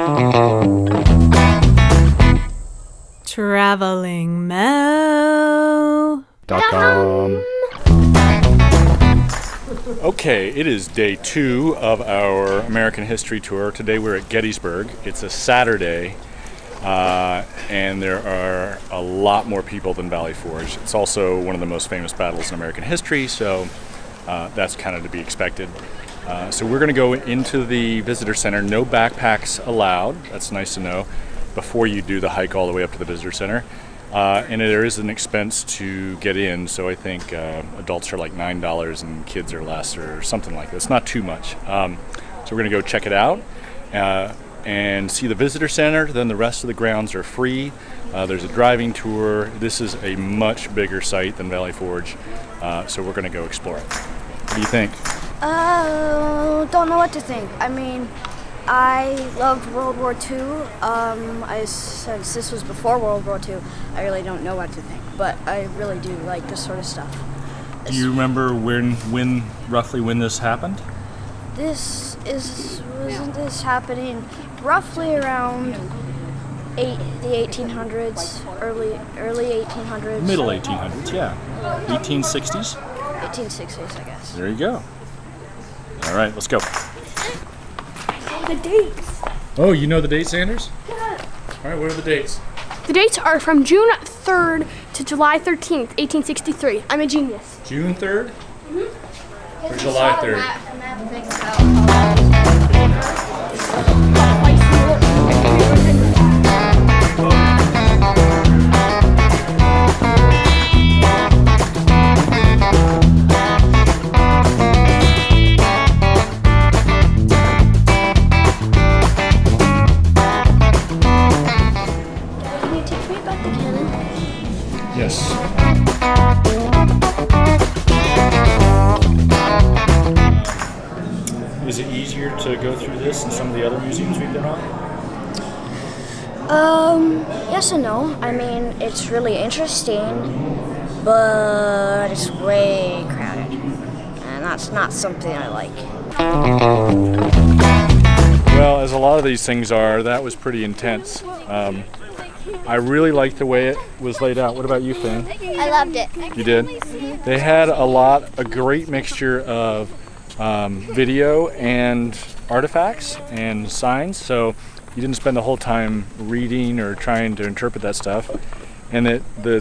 TravelingMel.com. Okay, it is day 2 of our American History Tour. Today we're at Gettysburg. It's a Saturday, and there are a lot more people than Valley Forge. It's also one of the most famous battles in American history, so that's kind of to be expected. So we're going to go into the visitor center. No backpacks allowed. That's nice to know before you do the hike all the way up to the visitor center. And there is an expense to get in, so I think adults are like $9 and kids are less or something like that. It's not too much. So we're going to go check it out and see the visitor center. Then the rest of the grounds are free. There's a driving tour. This is a much bigger site than Valley Forge, so we're going to go explore it. What do you think? Don't know what to think. I mean, I loved World War II. Since this was before World War II, I really don't know what to think, but I really do like this sort of stuff. Do you remember roughly when this happened? Wasn't this happening roughly around the 1800s, early 1800s? Middle 1800s, yeah. 1860s? 1860s, I guess. There you go. All right, let's go. The dates. Oh, you know the dates, Anders? Yeah. All right, what are the dates? The dates are from June 3rd to July 13th, 1863. I'm a genius. June 3rd? Mm-hmm. Or July 3rd? Yes. Is it easier to go through this than some of the other museums we've been on? Yes and no. I mean, it's really interesting, but it's way crowded, and that's not something I like. Well, as a lot of these things are, that was pretty intense. I really liked the way it was laid out. What about you, Finn? I loved it. You did? They had a great mixture of video and artifacts and signs, so you didn't spend the whole time reading or trying to interpret that stuff. And the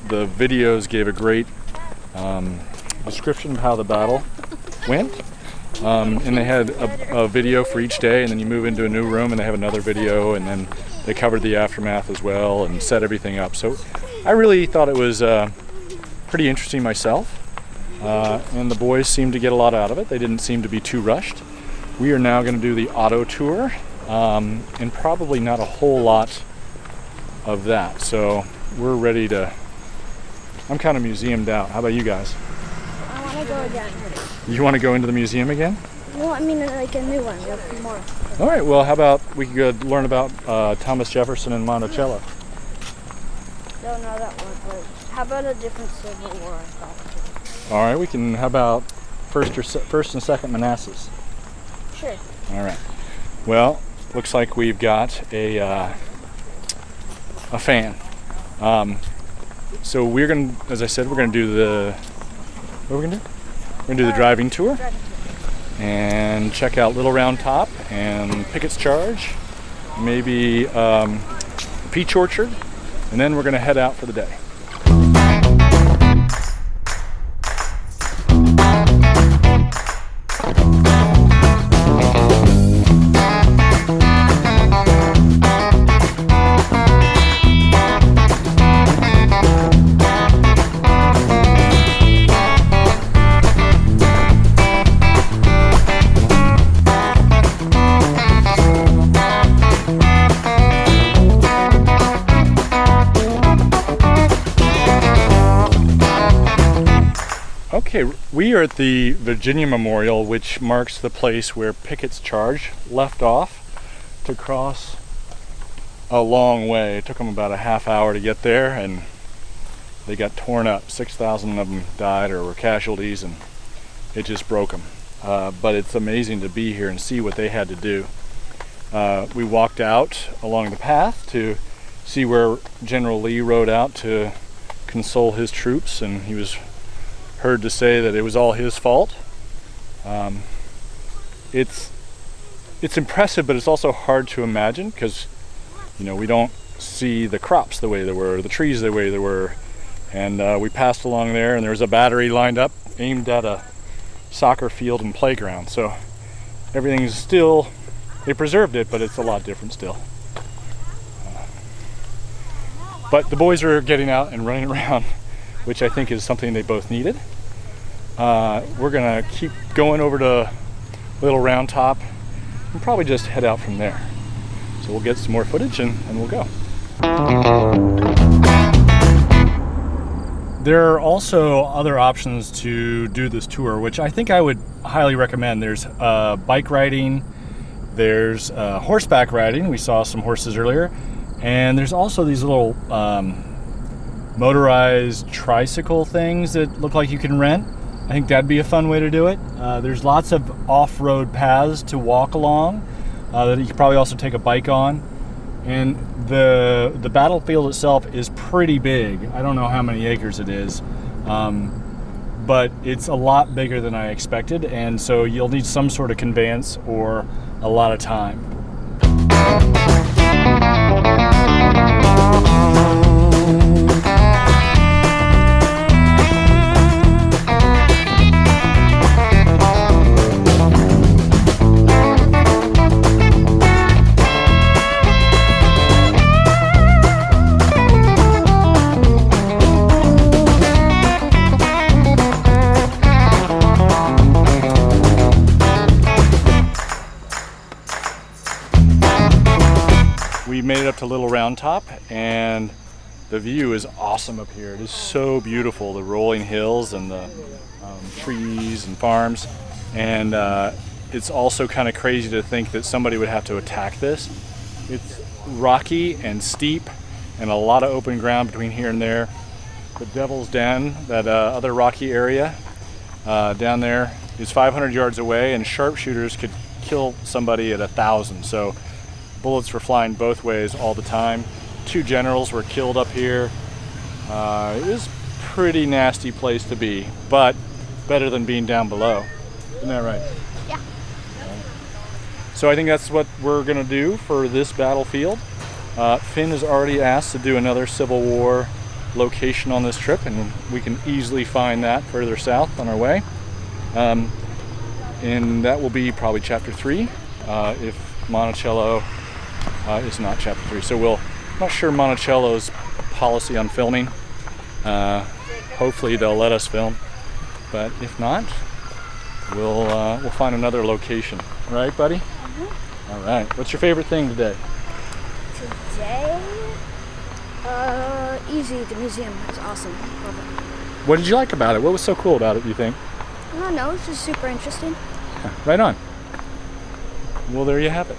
videos gave a great description of how the battle went. And they had a video for each day, and then you move into a new room and they have another video, and then they covered the aftermath as well and set everything up. So I really thought it was pretty interesting myself, and the boys seemed to get a lot out of it. They didn't seem to be too rushed. We are now going to do the auto tour, and probably not a whole lot of that. So we're ready to, I'm kind of museumed out. How about you guys? I want to go again. You want to go into the museum again? Well, I mean, like a new one with more. All right, well, how about we could go learn about Thomas Jefferson and Monticello? Don't know that one, but how about a different Civil War? All right, we can, how about first and second Manassas? Sure. All right. Well, looks like we've got a fan. So we're going to, as I said, we're going to do the, what are we going to do? We're going to do the driving tour and check out Little Round Top and Pickett's Charge, maybe Peach Orchard, and then we're going to head out for the day. Okay, we are at the Virginia Memorial, which marks the place where Pickett's Charge left off to cross a long way. It took them about a half hour to get there, and they got torn up. 6,000 of them died or were casualties, and it just broke them. But it's amazing to be here and see what they had to do. We walked out along the path to see where General Lee rode out to console his troops, and he was heard to say that it was all his fault. It's impressive, but it's also hard to imagine because, you know, we don't see the crops the way they were, the trees the way they were. And we passed along there, and there was a battery lined up aimed at a soccer field and playground. So everything's still, they preserved it, but it's a lot different still. But the boys are getting out and running around, which I think is something they both needed. We're gonna keep going over to Little Round Top and probably just head out from there. So we'll get some more footage and we'll go. There are also other options to do this tour, which I think I would highly recommend. There's bike riding, there's horseback riding. We saw some horses earlier. And there's also these little motorized tricycle things that look like you can rent. I think that'd be a fun way to do it. There's lots of off-road paths to walk along that you could probably also take a bike on. And the battlefield itself is pretty big. I don't know how many acres it is, but it's a lot bigger than I expected, and so you'll need some sort of conveyance or a lot of time. We made it up to Little Round Top, and the view is awesome up here. It is so beautiful, the rolling hills and the trees and farms. And it's also kind of crazy to think that somebody would have to attack this. It's rocky and steep and a lot of open ground between here and there. The Devil's Den, that other rocky area down there, is 500 yards away, and sharpshooters could kill somebody at 1,000. So bullets were flying both ways all the time. 2 generals were killed up here. It was a pretty nasty place to be, but better than being down below. Isn't that right? Yeah. So I think that's what we're gonna do for this battlefield. Finn has already asked to do another Civil War location on this trip, and we can easily find that further south on our way. And that will be probably chapter 3, if Monticello is not chapter 3. So I'm not sure Monticello's policy on filming. Hopefully they'll let us film, but if not, we'll find another location. Right, buddy? Mm-hmm. All right. What's your favorite thing today? Today, easy. The museum is awesome. Love it. What did you like about it? What was so cool about it, do you think? I don't know. It's just super interesting. Yeah, right on. Well, there you have it.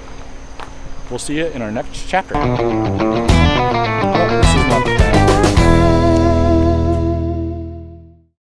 We'll see you in our next chapter. Oh, this is not the